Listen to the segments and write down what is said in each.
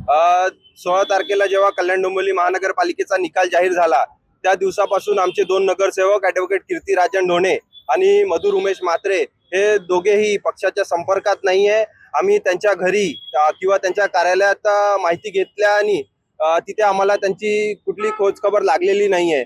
16 तारखेला जेव्हा कल्याण डोंबिवली महानगरपालिकेचा निकाल जाहीर झाला त्या दिवसापासून आमचे दोन नगरसेवक ॲडव्होकेट कीर्तिराजन ढोणे आणि मधुर उमेश म्हात्रे हे दोघेही पक्षाच्या संपर्कात नाही आहे। आम्ही त्यांच्या घरी किंवा त्यांच्या कार्यालयात माहिती घेतल्या आणि तिथे आम्हाला त्यांची कुठली खोज खबर लागलेली नाही आहे।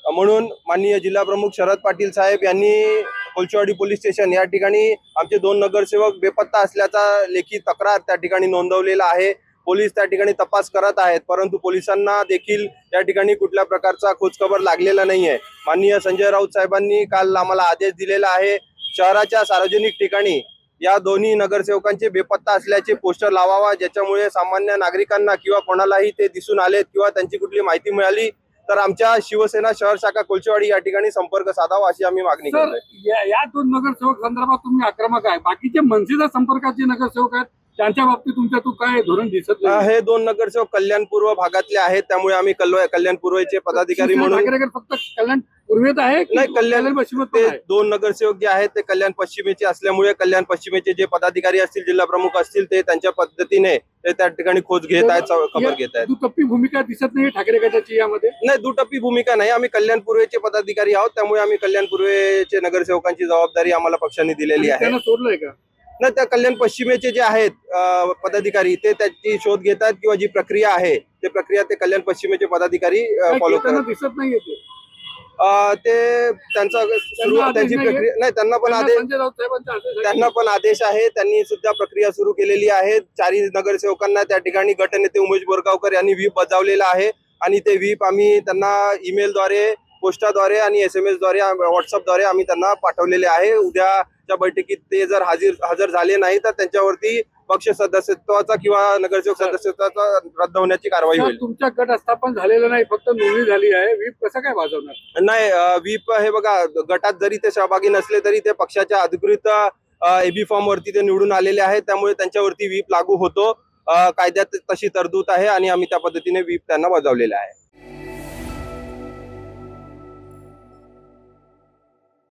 म्हणून माननीय जिल्हा प्रमुख शरद पाटील साहेब यांनी कोळचेवाडी पोलीस स्टेशन या ठिकाणी आमचे दोन नगरसेवक बेपत्ता असल्याचा लेखी तक्रार त्या ठिकाणी नोंदवलेला आहे। पोलीस त्या ठिकाणी तपास करत आहेत, परंतु पोलिसांना देखील या ठिकाणी कुठल्या प्रकारचा खोजखबर लागलेला नाही आहे। माननीय संजय राऊत साहेबांनी काल आम्हाला आदेश दिलेला आहे, शहराच्या सार्वजनिक ठिकाणी या दोन्ही नगरसेवकांचे बेपत्ता असल्याचे पोस्टर लावावा, ज्याच्यामुळे सामान्य नागरिकांना किंवा कोणालाही ते दिसून आलेत किंवा त्यांची कुठली माहिती मिळाली तर आमच्या शिवसेना शहर शाखा कोळचेवाडी या ठिकाणी संपर्क साधावा अशी आम्ही मागणी करतोय। या दोन नगरसेवक संदर्भात तुम्ही आक्रमक आहे, बाकीचे मनसेच्या संपर्काचे नगरसेवक आहेत त्यांच्या बाबतीत तुमच्यातून काय धोरण दिसत नाही? हे दोन नगरसेवक कल्याण पूर्व भागातले आहेत, त्यामुळे आम्ही कल्याण पूर्वचे पदाधिकारी म्हणून फक्त कल्याण पूर्वेत आहे नाही, कल्याण पश्चिमेत ते दोन नगरसेवक जे आहेत ते कल्याण पश्चिमेचे असल्यामुळे कल्याण पश्चिमेचे जे पदाधिकारी असतील, जिल्हा प्रमुख असतील, ते त्यांच्या पद्धतीने ते त्या ठिकाणी खोज घेत आहेत, खबर घेत आहेत। दुटप्पी भूमिका दिसत नाही ठाकरे गटाची यामध्ये? नाही, दुटप्पी भूमिका नाही। आम्ही कल्याण पूर्वेचे पदाधिकारी आहोत, त्यामुळे आम्ही कल्याण पूर्वेचे नगरसेवकांची जबाबदारी आम्हाला पक्षाने दिलेली आहे। त्यांना सोडलंय का? नाही, त्या कल्याण पश्चिमेचे जे आहेत पदाधिकारी ते त्याची शोध घेतात किंवा जी प्रक्रिया आहे ते प्रक्रिया ते कल्याण पश्चिमेचे पदाधिकारी फॉलो करतात। दिसत नाही येते ते त्यांची प्रक्रिया नाही, त्यांना पण आदेश आहे, त्यांनी सुद्धा प्रक्रिया सुरू केलेली आहे। चारही नगरसेवकांना त्या ठिकाणी गटनेते उमेश बोरगावकर यांनी व्हीप बजावलेला आहे आणि ते व्हीप आम्ही त्यांना ईमेलद्वारे, पोस्टाद्वारे आणि SMS द्वारे, व्हॉट्सअपद्वारे आम्ही त्यांना पाठवलेले आहे। उद्याच्या बैठकीत ते जर हजर झाले नाही तर त्यांच्यावरती पक्ष सदस्यत्वाचा किंवा नगरसेवक सदस्यत्वाचा रद्द होण्याची कारवाई होईल। तुमच्या गट स्थापन झालेलं नाही, फक्त नोंदणी झाली आहे, व्हीप कसं काय वाजवणार? नाही, व्हीप हे बघा, गटात जरी ते सहभागी नसले तरी ते पक्षाच्या अधिकृत AB फॉर्म वरती ते निवडून आलेले आहेत, त्यामुळे त्यांच्यावरती व्हीप लागू होतो। कायद्यात तशी तरतूद आहे आणि आम्ही त्या पद्धतीने व्हीप त्यांना बजावलेला आहे।